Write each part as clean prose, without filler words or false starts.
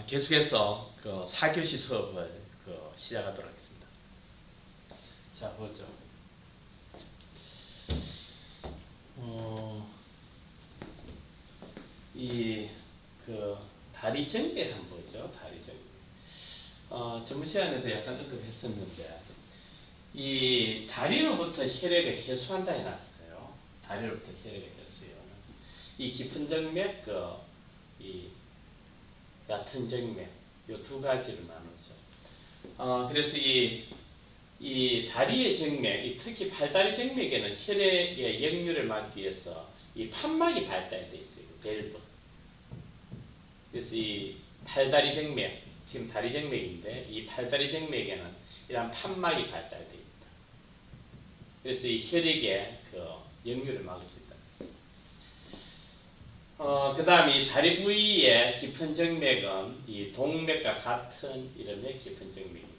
계속해서 4교시 수업을 시작하도록 하겠습니다. 자, 보죠. 다리 정맥 한번 보죠. 다리 정맥. 전문 시간에도 약간 언급했었는데, 이 다리로부터 혈액을 해소한다 해놨어요. 다리로부터 혈액을 해소해요. 이 깊은 정맥, 이 얕은 정맥, 요 두 가지로 나누죠. 그래서 이 다리의 정맥, 특히 팔다리 정맥에는 혈액의 역류를 막기 위해서 이 판막이 발달되어 있어요. 밸브. 그래서 이 팔다리 정맥, 지금 다리 정맥인데, 이 팔다리 정맥에는 이런 판막이 발달되어 있다. 그래서 이 혈액의 역류를 막을 수 있다. 그 다음에 이 다리 부위의 깊은 정맥은 이 동맥과 같은 이름의 깊은 정맥입니다.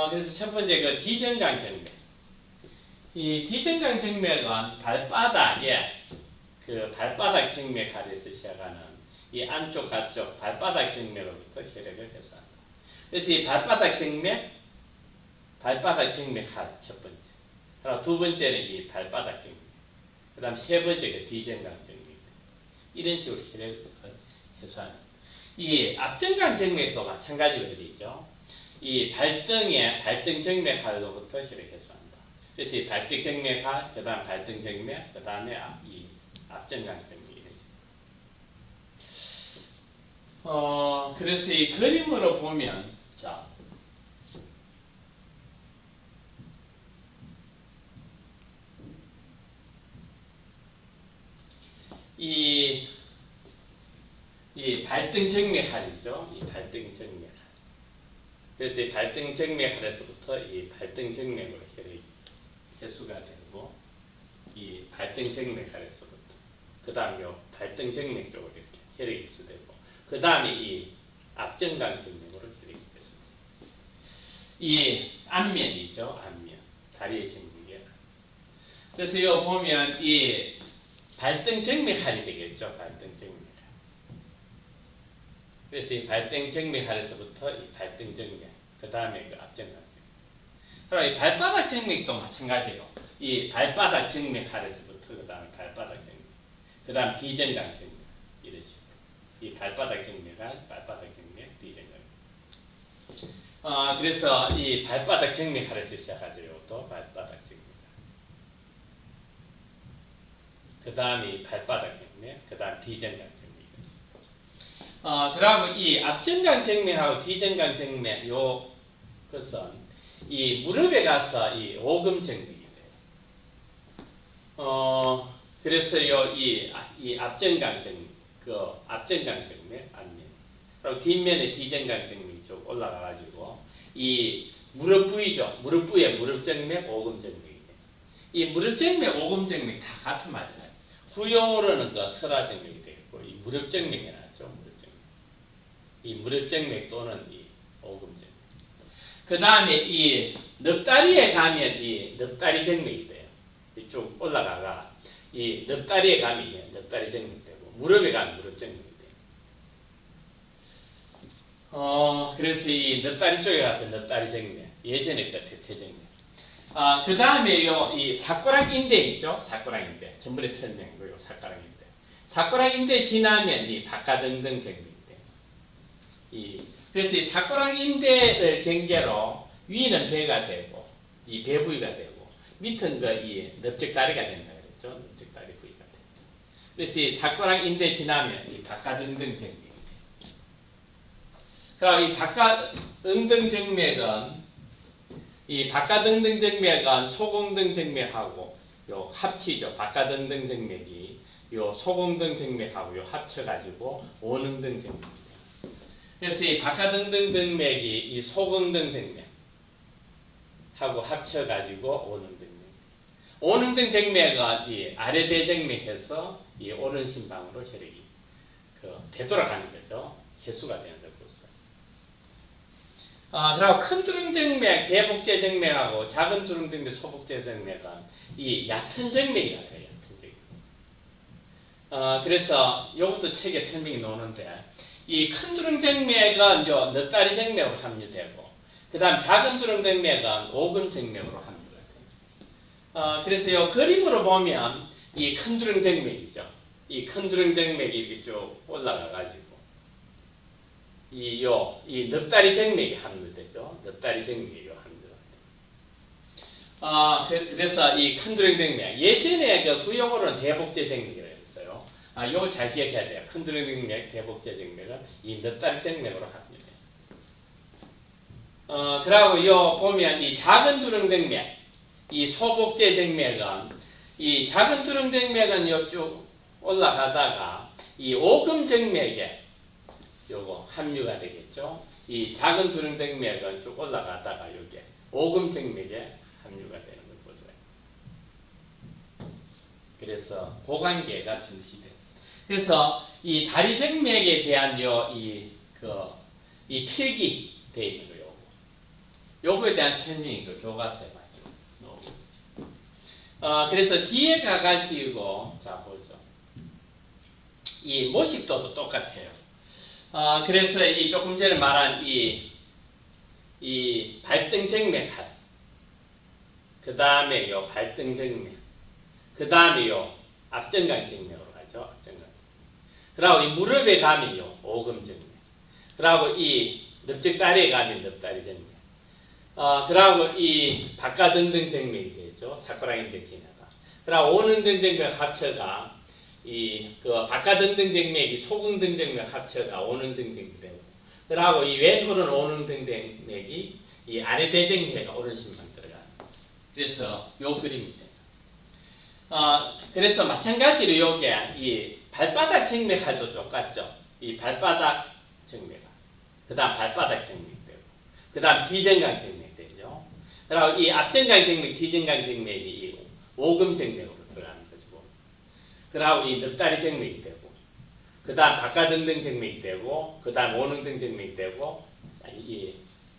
그래서 첫 번째 디정강 정맥. 이 디정강 정맥은 발바닥에 발바닥 정맥 하에서 시작하는 이 안쪽 가쪽 발바닥 정맥으로부터 혈액을 해소한다. 그래서 이 발바닥 정맥 하 첫 번째. 그리고 두 번째는 이 발바닥 정맥. 그 다음 세 번째가 디정강 정맥. 이런 식으로 혈액을 해소하는. 이 앞정강 정맥도 마찬가지로 되죠. 이 발등 정맥하로부터 혈액 해소한다. 그래서 이 발등 정맥하, 그 다음 발등 정맥, 그 다음에 이 앞정강 정맥이 되죠. 그래서 이 그림으로 보면, 자, 이 발등 정맥하이죠. 이 발등 정맥. 그래서 이 발등 정맥하에서부터 이 발등 정맥으로 혈액이 해소가 되고, 이 발등 정맥하에서부터 그 다음에 발등 정맥 쪽으로 이렇게 혈액이 해소되고, 그 다음에 이 앞정강 정맥으로 혈액이 해소돼요. 이 안면이죠. 안면. 다리의 정맥이에요. 그래서 이거 보면 이 발등 정맥할이 되겠죠. 발등 정맥. 그래서 이 발등 정맥하에서부터 이 발등 정맥, 그 다음에 앞정강 정맥. 그리고 이 발바닥 정맥도 마찬가지로 이 발바닥 정맥하에서부터 그 다음에 발바닥 정맥, 그 다음 비정강 정맥 이런 식으로 이 발바닥 정맥한 발바닥 정맥, 비정강. 그래서 이 발바닥 정맥하에서 시작하죠. 또 발바닥 정맥. 그 다음에 이 발바닥 정맥, 그 다음 비정강 정맥. 그러면 이 앞정강 정맥하고 뒤정강 정맥, 것은 이 무릎에 가서 이 오금 정맥이 돼요. 그래서 이 앞정강 정맥, 앞정강 정맥, 안면. 그리고 뒷면에 뒤정강 정맥이 쭉 올라가가지고, 이 무릎 부위죠. 무릎 부위에 무릎 정맥, 오금 정맥이 돼요. 이 무릎 정맥, 오금 정맥 다 같은 말이에요. 후용으로는 설화 정맥이 되겠고, 이 무릎 정맥이 나죠. 이 무릎 정맥 또는 이 오금 정맥. 그 다음에 이 넉다리에 가면 이 넉다리 정맥이 돼요. 이쪽 올라가가 이 넉다리에 가면 넉다리 정맥이 되고, 무릎에 가면 무릎 정맥이 돼요. 그래서 이 넉다리 쪽에 가서 넉다리 정맥, 예전에 대퇴 정맥. 그 다음에 이 사꼬락 인대 있죠? 사꼬락 인대. 전번에 설명했고요. 사꼬락 인대. 사꼬락 인대 지나면 이 박가등등 정맥. 그래서 이 사꼬락 인대를 경계로 위는 배가 되고, 이 배 부위가 되고, 밑은 이 넓적다리가 된다 그랬죠. 넓적다리 부위가 된다. 그래서 이 사꼬락 인대 지나면 이 박가등등 정맥이 돼요. 그럼 이 박가등등 정맥은, 이 박가등등 정맥은 소공등 정맥하고 요 합치죠. 박가등등 정맥이 요 소공등 정맥하고 요 합쳐가지고 오능등 정맥. 그래서 이 박가등등 정맥이 이 소공등 정맥하고 합쳐가지고 오능등 정맥. 오능등 정맥은 이 아래 대정맥에서 이 오른심방으로 혈액이 되돌아가는 거죠. 해수가 되는 거죠. 그리고 큰 주름정맥, 대복제 정맥하고 작은 주름정맥, 소복제 정맥은 이 얕은 정맥이라고 해요. 얕은 정맥. 그래서 이것도 책에 설명이 나오는데, 이 큰 두릉정맥은 요 넉다리 정맥으로 합류되고, 그 다음 작은 두릉정맥은 오금 정맥으로 합류가 됩니다. 그래서 요 그림으로 보면 이 큰 두릉정맥이죠. 이 큰 두릉정맥이 이렇게 쭉 올라가가지고, 이 넉다리 정맥이 합류되죠. 넉다리 정맥이 합류가 돼요. 그래서 이 큰 두릉정맥, 예전에 그 구용어로는 대복제정맥이라고 했어요. 요거 잘 기억해야 돼요. 큰 두릉정맥, 대복제정맥은 이 넉다리 정맥으로 합류돼요. 그리고 요 보면 이 작은 두릉정맥, 이 소복제정맥은, 이 작은 두릉정맥은 요 쭉 올라가다가 이 오금정맥에 요거 합류가 되겠죠. 이 작은 두릉정맥은 쭉 올라가다가 요게 오금정맥에 합류가 되는 걸 보죠. 그래서 고관계가 증시돼요. 그래서 이 다리정맥에 대한 이 필기 돼 있는 거 요거에 대한 설명이 교과서에 맞죠. 그래서 뒤에 가가지고 자 보죠. 이 모식도도 똑같아요. 그래서 이 조금 전에 말한 이 발등정맥, 그 다음에 요 발등정맥, 그 다음에 요 앞정강정맥으로 가죠. 앞정강. 그리고 이 무릎에 가면 요 오금정맥. 그리고 이 넓적다리에 가면 넓다리정맥. 그리고 이 바깥등등정맥이 되죠. 사쿠라인데 지나가. 그리고 오는등정맥 합쳐가 그 바깥등등정맥이 소근등정맥 합쳐가 오는등정맥이 되고. 그리고 이 왼손은 오는등정맥이 이 아래 대정맥가 오른심만 들어가. 그래서 요 그림이 돼요. 그래서 마찬가지로 요게 이 발바닥 정맥하고도 똑같죠. 이 발바닥 정맥. 그 다음 발바닥 정맥 되고. 그 다음 비정강 정맥 되죠. 그리고 이 앞정강 정맥, 뒤정강 정맥이 이 오금 정맥으로 들어가는 거죠. 그리고 이 넉다리 정맥이 되고. 그 다음 바깥등등 정맥이 되고. 그 다음 오능등 정맥이 되고. 이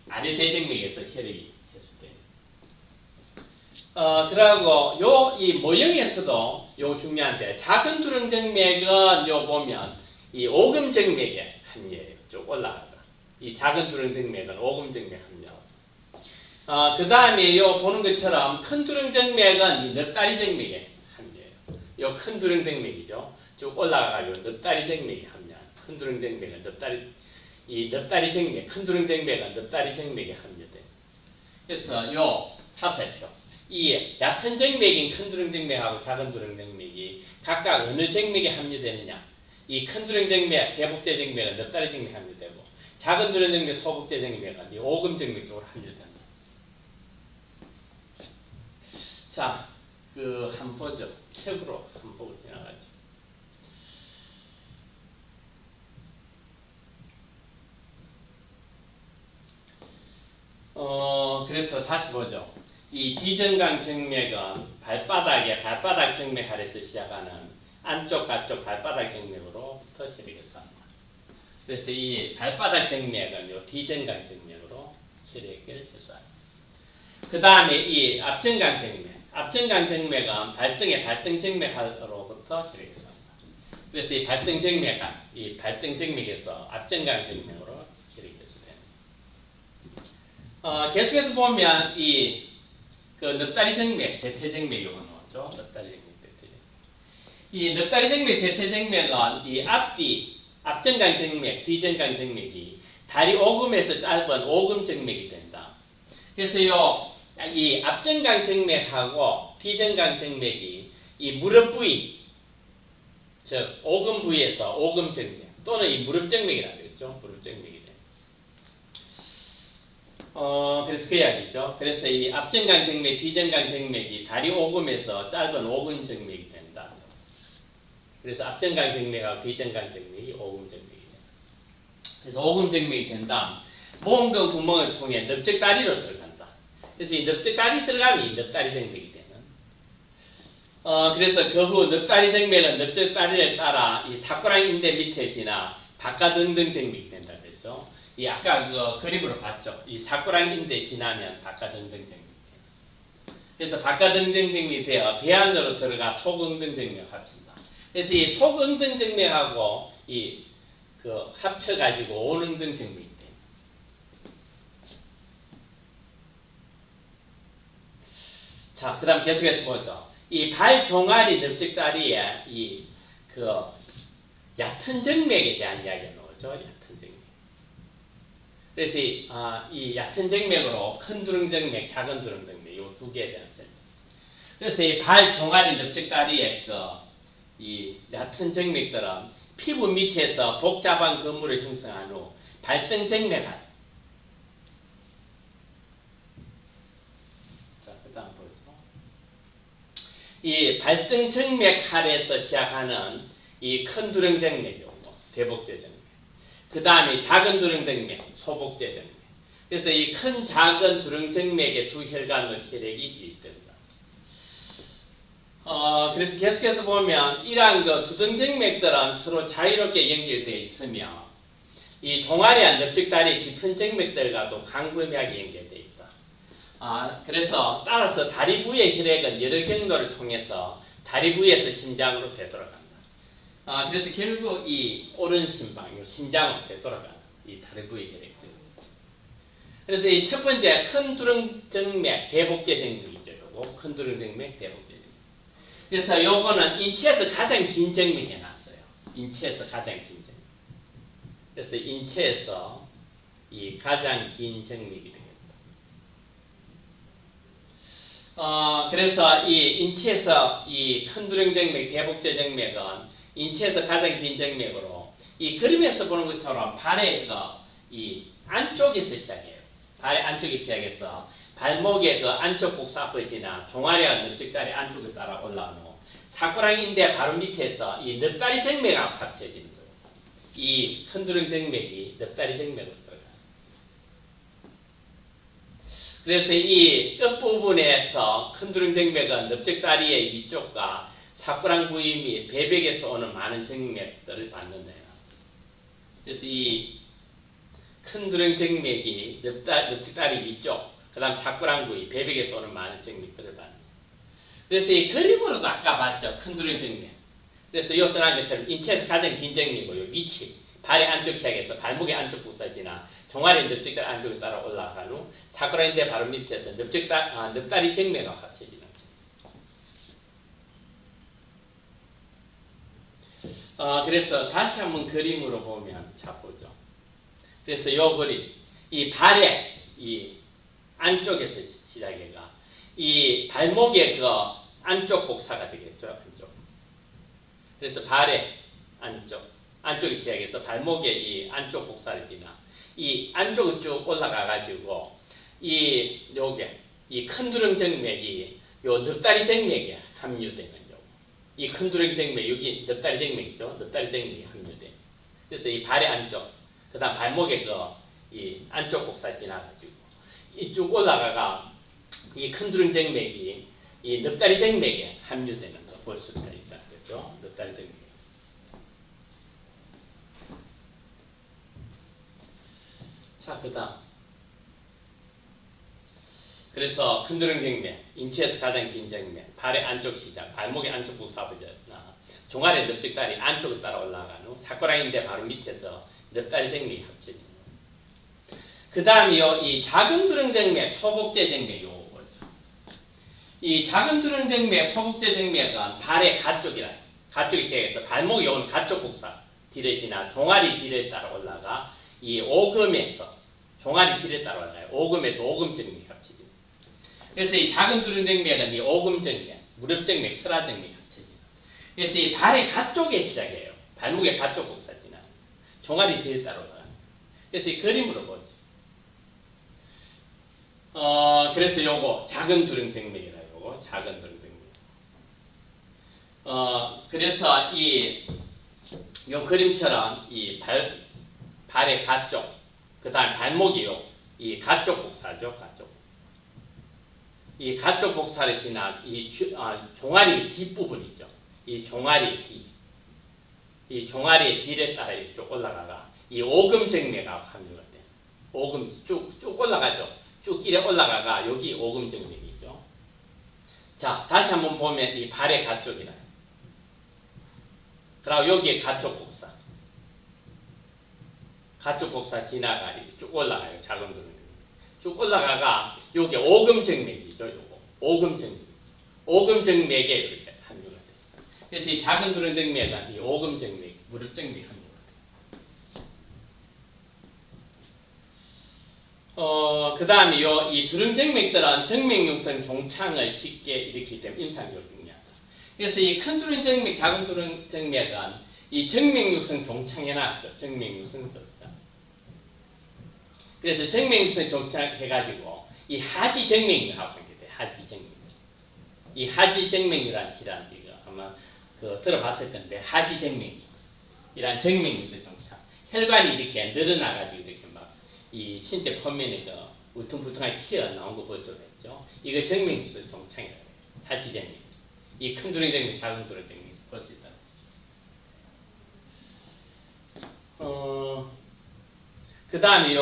아래 대정맥에서 혈액이 그리고 이 모형에서도 요 중요한데, 작은 두릉정맥은 요 보면 이 오금정맥에 합류해요. 쭉 올라가다. 이 작은 두릉정맥은 오금정맥 합류. 그 다음에 요 보는 것처럼 큰 두릉정맥은 이 넉다리 정맥에 합류해요. 요 큰 두릉정맥이죠. 쭉 올라가가지고 넉다리 정맥에 합류한. 큰 두릉정맥은 넉다리 정맥, 큰 두릉정맥은 넉다리 정맥에 합류돼요. 그래서 요 사태표. 이 얕은 정맥인 큰 두릉정맥하고 작은 두릉정맥이 각각 어느 정맥에 합류되느냐. 이 큰 두릉정맥, 대복제 정맥은 넉다리 정맥에 합류되고, 작은 두릉정맥, 소복제 정맥은 이 오금정맥 쪽으로 합류된다. 자, 한번 보죠. 책으로 한번 보고 지나가죠. 그래서 다시 보죠. 이 비정강 정맥은 발바닥 정맥 아래서 시작하는 안쪽, 바쪽 발바닥 정맥으로부터 시작했습니다. 그래서 이 발바닥 정맥은 요 비정강 정맥으로 혈액을 해소합니다. 그 다음에 이 앞정강 정맥은 발등의 발등 정맥으로부터 혈액했습니다. 그래서 이 발등 정맥에서 앞정강 정맥으로 혈액해서 됩니다. 계속해서 보면 그 넉다리 정맥, 대퇴정맥이 오는 거죠. 넉다리 정맥, 대퇴정맥. 이 넉다리 정맥, 대퇴정맥은 이 앞정강 정맥, 뒤정강 정맥이 다리 오금에서 짧은 오금 정맥이 된다. 그래서 이 앞정강 정맥하고 뒤정강 정맥이 이 무릎 부위, 즉 오금 부위에서 오금 정맥 또는 이 무릎 정맥이라고 그랬죠. 무릎 정맥이 됩니다. 그래서 그 이야기죠. 그래서 이 앞정강 정맥, 뒤정강 정맥이 다리 오금에서 짧은 오금 정맥이 된다. 그래서 앞정강 정맥하고 뒤정강 정맥이 오금 정맥이 된다. 그래서 오금 정맥이 된다. 모음근 구멍을 통해 넓적다리로 들어간다. 그래서 이 넓적다리 들어가면 이 넉다리 정맥이 되는. 그래서 그 후 넉다리 정맥은 넓적다리를 따라 이 탁구랑 인대 밑에 지나 바깥등등 정맥이 된다 그랬죠. 이 아까 그 그림으로 봤죠. 이 사쿠랑 인대 지나면 바깥등등정맥. 그래서 바깥등등정맥이 되어 배 안으로 들어가 속응등정맥 합친다. 그래서 이 속응등정맥하고 이 그 합쳐가지고 오는 등 정맥이 됩니다. 자, 그 다음 계속해서 보죠. 이 발 종아리 넓적다리에 이 그 얕은 정맥에 대한 이야기가 나오죠. 얕은 정맥. 그래서 이 얕은 정맥으로 큰 두릉정맥, 작은 두릉정맥 이 두 개에 대한 설명. 그래서 이 발 종아리 넓적다리에 이 얕은 정맥들은 피부 밑에서 복잡한 근무를 형성한 후 발생정맥 자, 그 다음 보죠. 이 발생정맥 하에서 시작하는 이 큰 두릉정맥이고 대복제정맥. 그 다음에 작은 두릉정맥, 소복제정맥. 그래서 이 큰 작은 두릉정맥의 두 혈관으로 혈액이 유입됩니다. 그래서 계속해서 보면 이러한 그 두등정맥들은 서로 자유롭게 연결되어 있으며 이 종아리 넓적다리 깊은 정맥들과도 광범위하게 연결되어 있다. 그래서 따라서 다리 부의 혈액은 여러 경로를 통해서 다리 부에서 심장으로 되돌아간다. 그래서 결국 이 오른심방, 심장으로 되돌아가는 이 다리 부의 혈액들. 그래서 이 첫 번째 큰 두릉정맥 대복제정맥이죠. 요거 큰 두릉정맥 대복제정맥. 그래서 요거는 인체에서 가장 긴 정맥이 나왔어요. 인체에서 가장 긴 정맥. 그래서 인체에서 이 가장 긴 정맥이 되겠다. 그래서 이 인체에서 이 큰 두릉정맥, 대복제정맥은 인체에서 가장 긴 정맥으로 이 그림에서 보는 것처럼 발에서 이 안쪽에서 시작해요. 발 안쪽에 시작해서 발목의 그 안쪽 복사부지나 종아리와 넓적다리 안쪽을 따라 올라오는 사꾸라기인데 바로 밑에서 이 넓다리 정맥하고 합쳐지는 거예요. 이 큰 두릉정맥이 넓다리 정맥으로 들어가요. 그래서 이 끝부분에서 큰 두릉정맥은 넓적다리의 위쪽과 사꾸랑 부위 및 배백에서 오는 많은 정맥들을 받는다. 그래서 이 큰 두릉정맥이 넓적다리 위쪽, 그 다음 사꾸랑 부위, 배백에서 오는 많은 정맥들을 받는다. 그래서 이 그림으로도 아까 봤죠. 큰 두릉정맥. 그래서 여기 떠난 것처럼 인체에서 가장 긴 정맥이고요. 위치, 발의 안쪽 시작해서 발목의 안쪽 부사지나 종아리 넓적다리 안쪽에 따라 올라간 후 사꾸라기인데 바로 밑에서 넓다리 정맥과 합쳐지는 거죠. 그래서 다시 한번 그림으로 보면 자 보죠. 그래서 이 그림, 이 발의 이 안쪽에서 시작해가 이 발목의 그 안쪽 복사가 되겠죠. 안쪽. 그래서 발의 안쪽이 시작해서 발목의 이 안쪽 복사를 지나 이 안쪽을 쭉 올라가 가지고 요게 이 큰 두릉정맥이 요 넓다리 정맥에 함유되는 요. 이 큰 두릉정맥 여기 넓다리 정맥이죠. 넓다리 정맥이 함유돼. 그래서 이 발의 안쪽, 그다음 발목의 이 안쪽 복사 지나가지고 이쭉 올라가가 이 큰 두릉정맥이 이 넓다리 정맥에 함유되는 거 볼 수가 있다. 그렇죠? 넓다리 정맥. 자, 그 다음. 그래서 큰 두릉정맥, 인체에서 가장 긴 정맥, 발의 안쪽 시작, 발목의 안쪽 부사부졌나, 종아리 넓적다리 안쪽을 따라 올라간 후 사꾸라기인데 바로 밑에서 넓다리 정맥이 합쳐집니다. 그 다음이요, 이 작은 두릉정맥, 소복제정맥 요거 보죠. 이 작은 두릉정맥, 소복제정맥은 발의 가쪽이 되어서 발목이 오는 가쪽 복사 뒤를 지나 종아리 뒤를 따라 올라가 이 오금에서 종아리 뒤를 따라 올라가요. 오금에서 오금정맥이 합쳐집니다. 그래서 이 작은 두릉정맥은 이 오금정맥, 무릎정맥, 설화정맥이 합쳐집니다. 그래서 이 발의 가쪽에 시작해요. 발목의 가쪽 복사 지나 종아리 뒤를 따라 올라가요. 그래서 이 그림으로 보죠. 그래서 요거 작은 두릉정맥이라 요거 작은 두릉정맥. 그래서 요 그림처럼 이 발의 가쪽, 그 다음 발목이요. 이 가쪽 복사죠, 가쪽. 이 가쪽 복사를 지나 종아리 뒷부분 있죠. 이 종아리 뒤. 이 종아리의 뒤를 따라 쭉 올라가가 이 오금정맥하고 함유가 돼요. 오금 쭉 올라가죠. 쭉 이래 올라가가 여기 오금정맥이죠. 자, 다시 한번 보면 이 발의 가쪽이라. 그리고 여기에 가쪽 복사. 가축 곡사 지나가 이렇게 쭉 올라가요. 작은 두른 쭉 올라가가 요게 오금정맥이죠. 요거 오금정맥. 오금정맥에 이렇게 함유가 돼요. 그래서 이 작은 두른 정맥은 이 오금정맥, 무릎정맥 함유가 돼요. 그 다음에 이 두른정맥들은 정맥융성 종창을 쉽게 일으키기 때문에 임상적으로 중요하다. 그래서 이 큰 두른정맥, 작은 두른정맥은 이 정맥융성 종창해놨어. 정맥융성 썼어. 그래서 정맥융성 종창해가지고 이 하지정맥류하고 관계돼. 하지정맥류. 이 하지정맥류라는 질환 이거 아마 들어봤을 건데 하지정맥류이란 정맥융성 종창. 혈관이 이렇게 늘어나가지고 이렇게 막 이 신체 표면에 울퉁불퉁하게 튀어나온 거 볼 수가 있죠. 이거 정맥류성 종창이라고 해요. 하지정맥류. 이 큰 두른정맥, 작은 두른정맥 볼 수 있다. 그 다음에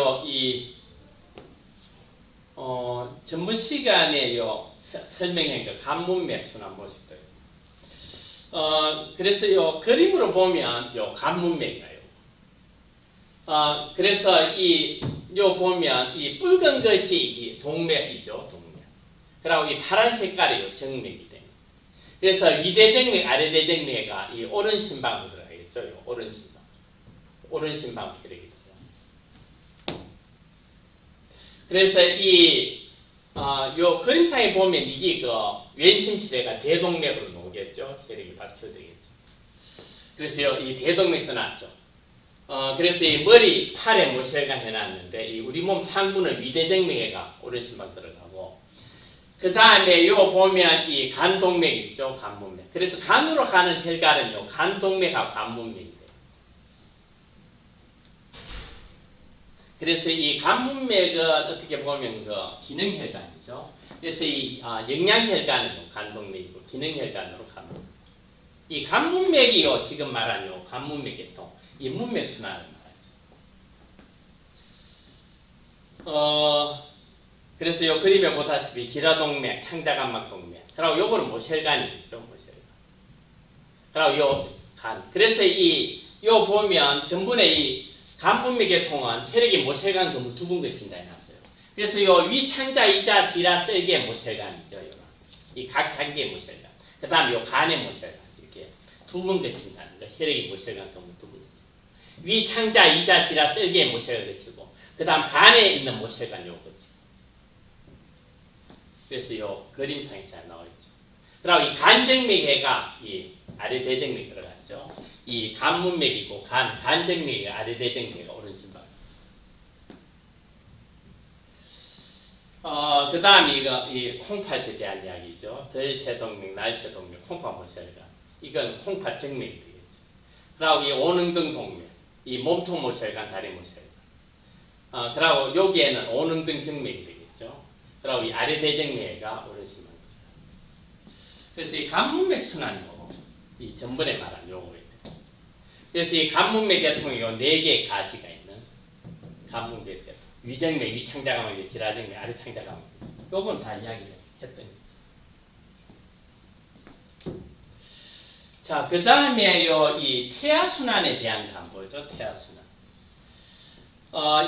전문 시간에 설명한 그 간문맥 순환 모습도 그래서 그림으로 보면 간문맥이에요. 그래서 보면 이 붉은 것이 이 동맥이죠, 동맥. 그리고 이 파란 색깔이 정맥이 돼요. 그래서 위대정맥, 아래대정맥이 이 오른 심방으로 들어가겠죠, 오른 심방. 오른 심방 혈액이죠. 그래서 요 그림상에 보면 이게 왼심시대가 대동맥으로 나오겠죠. 혈액이 받쳐지겠죠. 그래서 이 대동맥도 났죠. 그래서 이 머리, 팔에 모혈관 해놨는데, 이 우리 몸 상부는 위대정맥에가 오른심방 들어가고, 그 다음에 보면 이 간동맥 있죠. 간문맥. 그래서 간으로 가는 혈관은 간동맥하고 간문맥이 돼요. 그래서 이 간문맥은 어떻게 보면 기능혈관이죠. 그래서 이 영양혈관은 간동맥이고 기능혈관으로 갑니다. 이 간문맥이 지금 말한 간문맥의 이 문맥 순환을 말하죠. 그래서 요 그림에 보다시피 기라동맥, 창자간막동맥. 그리고 요거는 모혈관이 있죠, 모혈관. 그리고 간. 그래서 요 보면 전분의 이 간문맥의 통은 혈액이 모혈관 근무 두 분 거친다 해놨어요. 그래서 요 위창자, 이자, 비라, 셀기의 모혈관이죠, 이 각 단계의 모혈관. 그 다음에 요 간의 모혈관. 이렇게 두 분 거친다는 거. 혈액이 모혈관 근무 두 분. 위창자, 이자, 비라, 셀기의 모혈관 거치고, 그 다음 간에 있는 모혈관 요거. 그래서 요 그림상에 잘 나와있죠. 그리고 이 간정맥해가 이 아래대정맥 들어갔죠. 이 간문맥이고 간정맥이 아래대정맥이 오른심방. 그 다음에 이 콩팥에 대한 이야기죠. 덜체동맥, 날체동맥, 콩팥모혈관. 이건 콩팥정맥이 되겠죠. 그리고 이 오능등동맥, 이 몸통 모혈관, 다리 모혈관. 그리고 여기에는 오능등 정맥이 되겠죠. 그리고 이 아래대정맥가 오른심방. 그래서 이 간문맥 순환이고, 이 전번에 말한 요거예요. 그래서 이 간문맥 계통이 4개의 가지가 있는 간문맥 계통. 위정맥, 위창자간맥, 기라정맥, 아래창자간맥. 요건 다 이야기를 했던 거죠. 자, 그 다음에 이 태아순환에 대한 거 한번 보죠. 태아순환.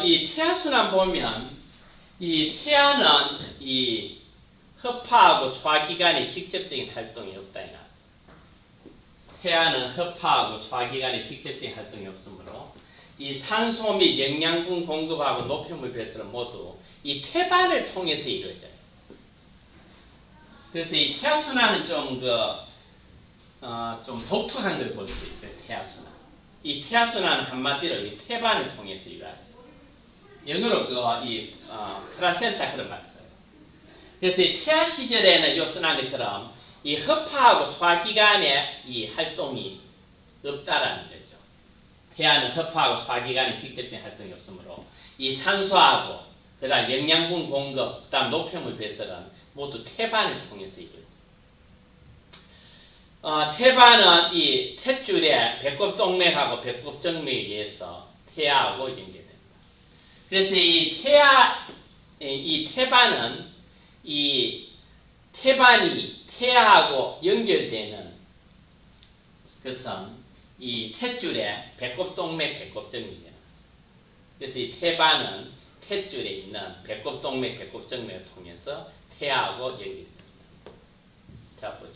이 태아순환 보면, 이 태아는 이 허파하고 소화기관의 직접적인 활동이 없다. 태아는 허파하고 소화기관의 직접적인 활동이 없으므로 이 산소 및 영양분 공급하고 노폐물 배출은 모두 이 태반을 통해서 이루어져요. 그래서 이 태아순환은 좀 독특한 걸 볼 수 있어요. 태아순환. 이 태아순환은 한마디로 이 태반을 통해서 이루어져요. 영어로 플라센타 그런 말 써요. 그래서 이 태아 시절에는 요 써난 것처럼 이 허파하고 소화기관의 이 활동이 없다라는 거죠. 태아는 허파하고 소화기관의 직접적인 활동이 없으므로 이 산소하고 그다음 영양분 공급, 그다음 노폐물 배설은 모두 태반을 통해서 이루어져요. 태반은 이 탯줄의 배꼽동맥하고 배꼽정맥에 의해서 태아하고 연결됩니다. 그래서 이 태반은 이 태반이 태아하고 연결되는 것은 이 탯줄의 배꼽동맥, 배꼽정맥이에요. 그래서 이 태반은 태줄에 있는 배꼽동맥, 배꼽정맥을 통해서 태하고 연결됩니다. 자, 보죠.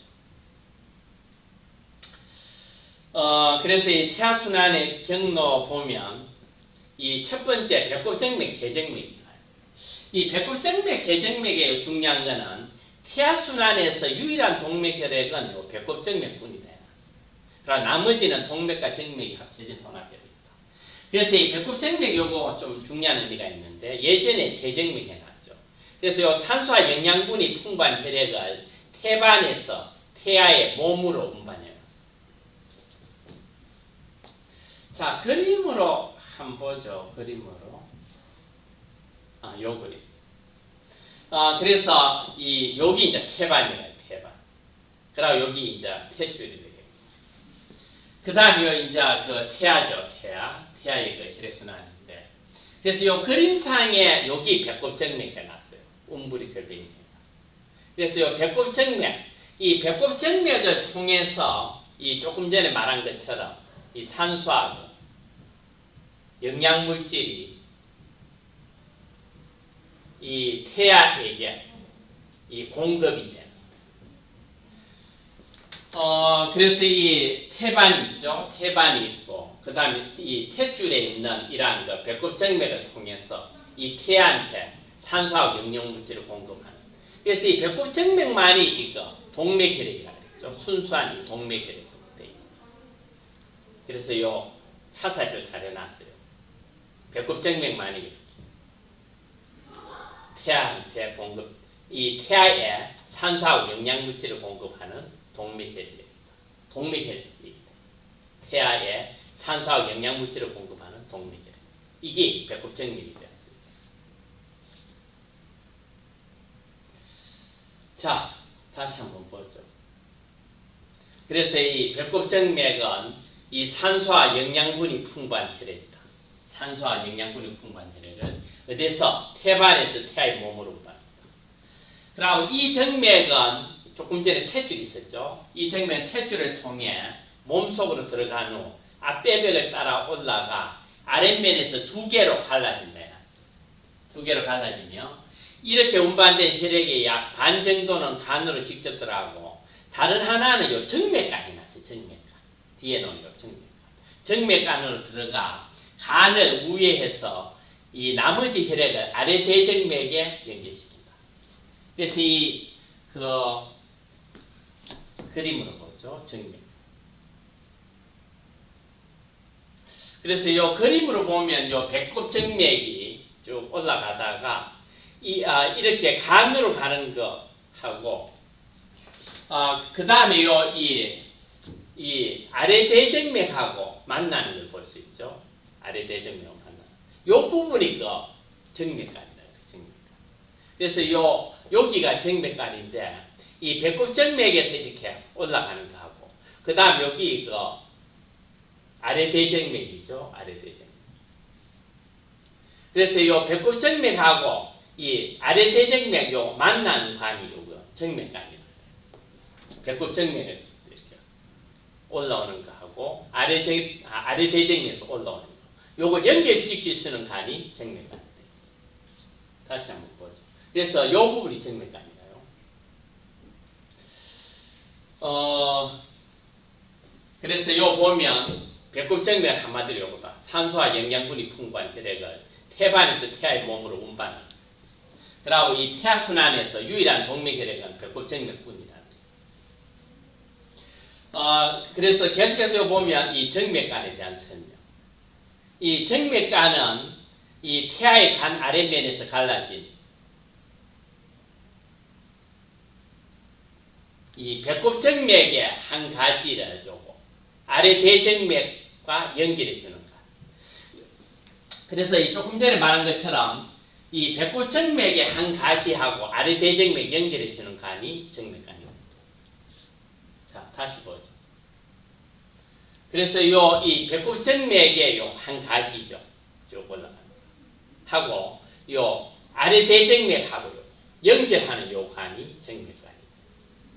그래서 이 태하순환의 경로 보면 이 첫 번째 배꼽정맥, 대정맥입니다. 이 배꼽정맥, 대정맥의 중요한 것은 태하순환에서 유일한 동맥혈액은 요 배꼽정맥뿐이다. 그러나 나머지는 동맥과 정맥이 합쳐진 혼합혈액입니다. 그래서 이 배꼽정맥 요거 좀 중요한 의미가 있는데 예전에 대정맥 해놨죠. 그래서 요 산소와 영양분이 풍부한 혈액을 태반에서 태아의 몸으로 운반해요. 자, 그림으로 한번 보죠. 그림으로. 요 그림. 그래서 여기 이제 태반이에요. 태반. 그리고 여기 이제 탯줄이 되겠고. 그 다음에 이제 그 태아죠. 태아의 그 혈액순환인데. 그래서 요 그림상에 여기 배꼽정맥 해놨어요. 움브리컬베인입니다. 그래서 요 배꼽정맥, 이 배꼽정맥을 통해서 이 조금 전에 말한 것처럼 이 산소하고 영양물질이 이 태아에게 이 공급이 됩니다. 그래서 이 태반이 있죠. 태반이 있고, 그 다음에 이 탯줄에 있는 이러한 그 배꼽정맥을 통해서 이 태아한테 산소하고 영양물질을 공급하는. 그래서 이 배꼽정맥만이 이거 동맥혈액이라고 했죠. 순수한 이 동맥혈액으로 되어 있습니다. 그래서 요 사살을 잘 해놨어요. 배꼽정맥만이 태아한테 공급, 이 태아에 산소하고 영양물질을 공급하는 동맥혈액입니다. 동맥혈액입니다. 태아에 산소하고 영양물질을 공급하는 동맥혈액. 이게 배꼽정맥이죠. 자, 다시 한번 보죠. 그래서 이 배꼽정맥은 이 산소와 영양분이 풍부한 혈액이다. 산소와 영양분이 풍부한 혈액을 어디서? 태반에서 태아의 몸으로 운반합니다. 그리고 이 정맥은 조금 전에 탯줄이 있었죠. 이 정맥은 탯줄을 통해 몸속으로 들어간 후 앞배벽을 따라 올라가 아랫면에서 두 개로 갈라집니다. 두 개로 갈라지며 이렇게 운반된 혈액의 약 반 정도는 간으로 직접 들어가고 다른 하나는 요 정맥간이 났어요. 정맥간. 뒤에 놓은 요 정맥간. 정맥간으로 들어가 간을 우회해서 이 나머지 혈액을 아래 대정맥에 연결시킨다. 그래서 이 그림으로 보죠. 정맥. 그래서 이 그림으로 보면 요 배꼽 정맥이 쭉 올라가다가 이렇게 간으로 가는 거 하고 그 다음에 이 아래 대정맥하고 만나는 걸 볼 수 있죠. 아래 대정맥하고 만나는. 요 부분이 그 정맥간이다. 정맥간. 그래서 여기가 정맥간인데 이 배꼽 정맥에서 이렇게 올라가는 거 하고 그 다음 여기 아래 대정맥이죠. 아래 대정맥. 그래서 이 배꼽 정맥하고 이 아래 대정맥 만나는 관이 요거 정맥간이에요. 배꼽 정맥을 이렇게 올라오는 거 하고 아래 대정맥에서 올라오는 거. 요거 연결시킬 수 있는 간이 정맥간이에요. 다시 한번 보죠. 그래서 요 부분이 정맥간이에요. 그래서 요 보면 배꼽 정맥 한마디로 요거다. 산소와 영양분이 풍부한 혈액을 태반에서 태아의 몸으로 운반하는. 그리고 이 태아순환에서 유일한 동맥혈액은 배꼽 정맥뿐이다. 그래서 계속해서 보면 이 정맥간에 대한 설명. 이 정맥간은 이 태아의 간 아랫면에서 갈라진 이 배꼽 정맥의 한 가지를 주고 아래 대정맥과 연결해 주는 것. 그래서 이 조금 전에 말한 것처럼 이 배꼽 정맥의 한 가지하고 아래 대정맥 연결해 주는 간이 정맥간입니다. 자, 다시 보죠. 그래서 이 배꼽 정맥의 한 가지죠. 쭉 올라갑니다. 하고 아래 대정맥하고 연결하는 간이 정맥간입니다.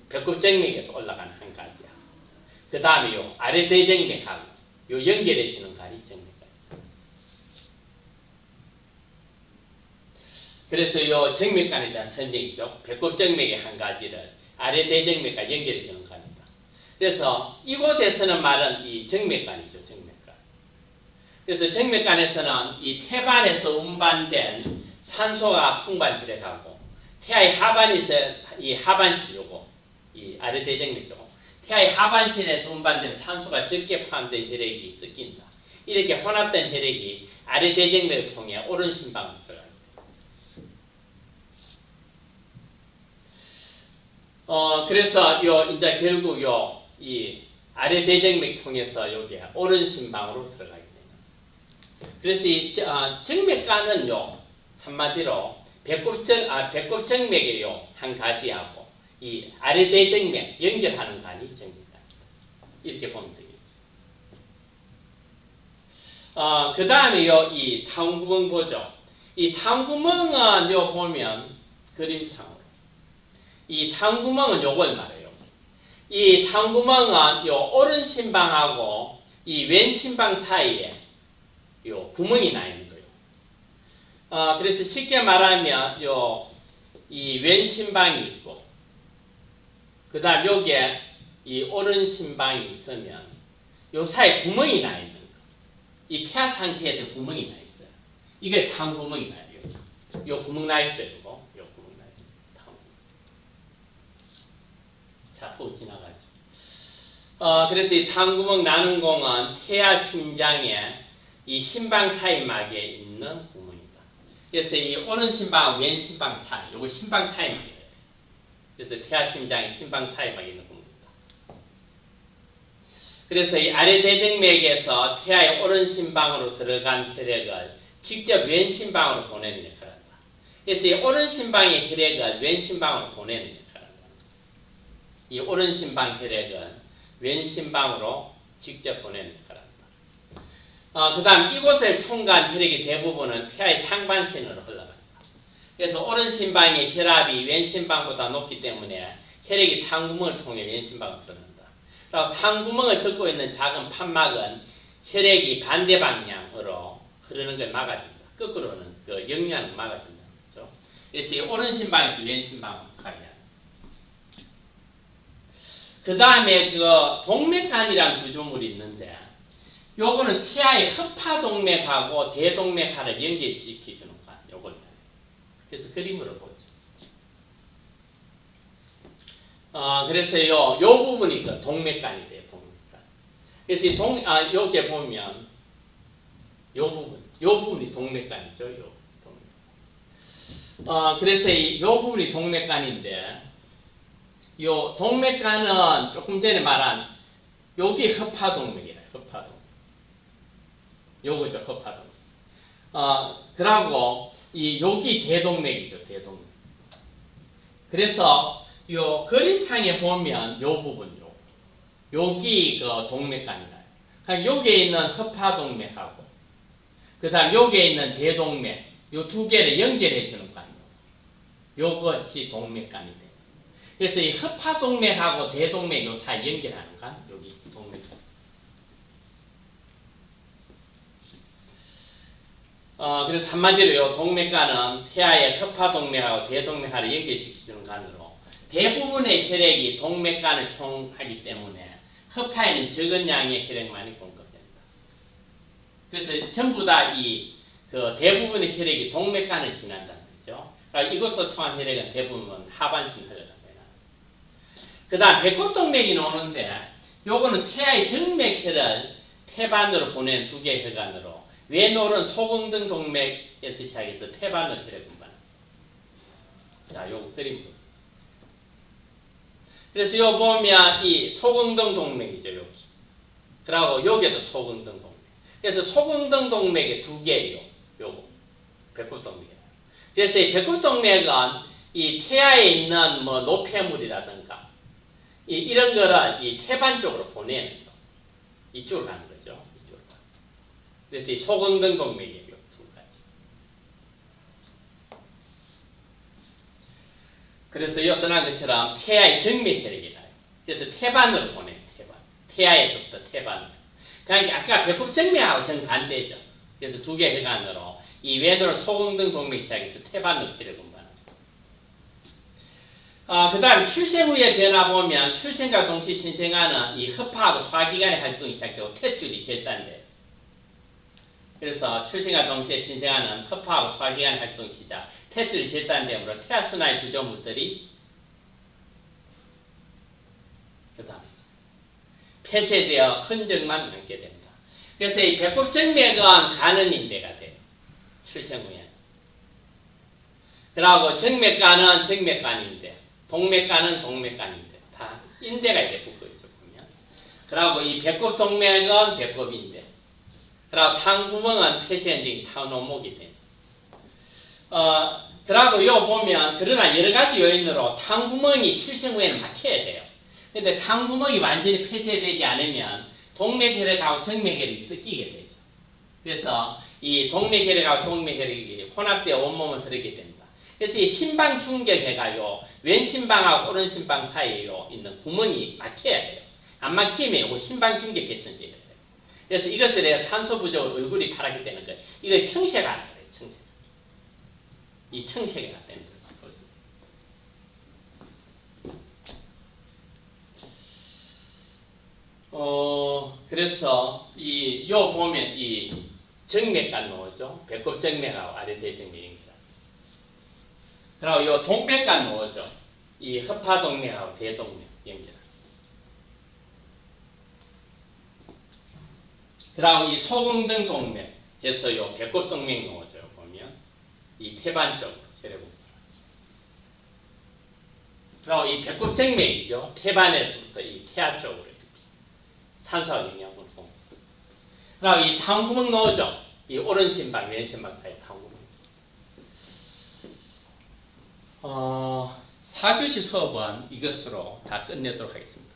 배꼽 정맥에서 올라가는 한 가지야. 그 다음에 아래 대정맥하고 연결해 주는 간이 정맥간. 그래서 요 정맥간에 대한 선정이죠. 배꼽 정맥의 한 가지를 아래 대정맥과 연결해 주는 간이다. 그래서 이곳에서는 말은 이 정맥간이죠. 정맥간. 그래서 정맥간에서는 이 태반에서 운반된 산소가 풍부한 혈액하고 태아의 하반에서 이 하반신이고 이 아래 대정맥이고 태아의 하반신에서 운반된 산소가 적게 포함된 혈액이 섞인다. 이렇게 혼합된 혈액이 아래 대정맥을 통해 오른 심방으로 들어갑니다. 그래서 이제 결국 이 아래 대정맥 통해서 여기 오른 심방으로 들어가게 됩니다. 그래서 이 정맥간은요 한마디로 배꼽 정맥의 한 가지하고 이 아래 대정맥 연결하는 간이 정맥간 이렇게 보면 되겠습니다. 그 다음에 이 타운구멍 보죠. 이 타운구멍은 보면 그림상으로 이 타운구멍은 요걸 말해요. 이 타운구멍은 오른 심방하고 이 왼 심방 사이에 구멍이 나 있는 거예요. 그래서 쉽게 말하면 이 왼 심방이 있고 그 다음 여기에 이 오른 심방이 있으면 요 사이에 구멍이 나 있는 이 폐하 상태에서 구멍이 나 있어요. 이게 타운구멍이 나요. 요 구멍 나 있어요. 요 구멍 나 있어요. 타운구멍. 자, 또 지나가죠. 그래서 이 타운구멍 나는 공은 폐하 심장에 이 심방 사이막에 있는 구멍이다. 그래서 이 오른 심방, 왼 심방 사이, 요거 심방 사이막이에요. 그래서 폐하 심장이 심방 사이막에 있는 구멍. 그래서 이 아래 대정맥에서 태아의 오른 심방으로 들어간 혈액을 직접 왼 심방으로 보내는 역할을 한다. 그래서 이 오른 심방의 혈액을 왼 심방으로 보내는 역할을 한다. 이 오른 심방 혈액은 왼 심방으로 직접 보내는 역할을 한다. 그 다음 이곳을 통과한 혈액의 대부분은 태아의 상반신으로 흘러간다. 그래서 오른 심방의 혈압이 왼 심방보다 높기 때문에 혈액이 상구멍을 통해 왼 심방으로 들어간다. 상구멍을 덮고 있는 작은 판막은 혈액이 반대 방향으로 흐르는 걸 막아준다. 거꾸로는 그 역류하는 걸 막아준다. 그렇죠? 그래서 이 오른 심방에서 왼 심방으로 가게 합니다. 그 다음에 그 동맥간이라는 구조물이 있는데 요거는 태아의 허파동맥하고 대동맥하를 연결시켜주는 간. 요걸. 그래서 그림으로 보죠. 그래서 요 부분이 그 동맥간이 돼요, 동맥간. 그래서 여기에 보면, 요 부분이 동맥간이죠, 동맥간. 그래서 요 부분이 동맥간인데, 요 동맥간은 조금 전에 말한, 여기 허파동맥이래요, 허파동맥. 요거죠, 허파동맥. 그러고, 여기 대동맥이죠, 대동맥. 그래서, 요 그림상에 보면 요 부분요. 여기 그 동맥간이나요. 그러니까 여기에 있는 허파동맥하고 그 다음 여기에 있는 대동맥 요 두 개를 연결해 주는 간이요. 요것이 동맥간이 돼요. 그래서 이 허파동맥하고 대동맥 요 사이 연결하는 간 여기 동맥간. 그래서 한마디로 요 동맥간은 태아의 허파동맥하고 대동맥하고 연결시키는 간으로 대부분의 혈액이 동맥간을 통하기 때문에 허파에는 적은 양의 혈액만이 공급됩니다. 그래서 전부 다 그 대부분의 혈액이 동맥간을 지난다는 거죠. 그러니까 이것도 통한 혈액은 대부분 하반신 혈액입니다. 그 다음 배꼽동맥이 나오는데 요거는 태아의 정맥혈을 태반으로 보낸 두 개의 혈관으로 왼오른 소궁등 동맥에서 시작해서 태반으로 혈액 운반합니다. 자, 요거 그림. 그래서 요 보면 이 소궁등 동맥이죠, 여기. 그리고 여기도 소궁등 동맥. 그래서 소궁등 동맥의 두 개예요, 요거. 배꼽동맥이에요. 그래서 이 배꼽동맥은 이 태아에 있는 뭐 노폐물이라든가 이런 거를 이 태반 쪽으로 보내는 거. 이쪽으로 가는 거죠, 이쪽으로. 그래서 이 소궁등 동맥이에요, 두 가지. 그래서 여기 써난 것처럼 태아의 정맥혈액이 나요. 그래서 태반으로 보내요. 태반. 태아에서부터 태반으로. 그러니까 아까 배꼽 정맥하고 정반대죠. 그래서 두 개 혈관으로 이 왼으로 소공등 동맥 시작해서 태반으로 혈액 운반합니다. 그 다음 출생 후의 변화 보면 출생과 동시 신생아는 이 허파하고 소화기관의 활동이 시작되고 탯줄이 결단돼요. 그래서 출생과 동시에 신생아는 허파하고 소화기관의 활동이 시작, 탯줄이 결단되므로 태아순환의 구조물들이 그 다음 폐쇄되어 흔적만 남게 됩니다. 그래서 이 배꼽정맥은 가는 인대가 돼요. 출생 후에. 그리고 정맥관은 정맥관인데, 동맥관은 동맥관인데, 다 인대가 이렇게 붙고 있죠, 보면. 그리고 이 배꼽 동맥은 배꼽인데, 그리고 탕구멍은 폐쇄적인 타노목이 됩니다. 그리고 요 보면, 그러나 여러 가지 요인으로 탕구멍이 출생 후에는 막혀야 돼요. 근데 탕구멍이 완전히 폐쇄되지 않으면 동맥혈액하고 정맥혈액이 섞이게 되죠. 그래서 이 동맥혈액하고 동맥혈액이 혼합되어 온몸을 흐르게 됩니다. 그래서 이 심방 충격해가요, 왼 심방하고 오른 심방 사이에 있는 구멍이 막혀야 돼요. 안 막히면 이거 심방 충격 개선제가 돼요. 그래서 이것들에 산소 부족으로 얼굴이 파랗게 되는 거예요. 이거 청색가 안 돼요. 청색. 이 청색이 안 됩니다. 그래서 요 보면 이 정맥관 나오죠. 배꼽 정맥하고 아랫대 정맥입니다. 그리고 요 동맥관 나오죠. 이 허파 동맥하고 대동맥 연결. 그리고 이 소공등 동맥, 그래서 요 배꼽 동맥 나오죠. 보면 이 태반 쪽으로 혈액. 그리고 이 배꼽 정맥이죠. 태반에서부터 이 태아 쪽으로 산소와 영양분을 봅니다. 그리고 이 탕구멍 나오죠. 이 오른 심방, 왼 심방 사이 탕구멍. 4교시 수업은 이것으로 다 끝내도록 하겠습니다.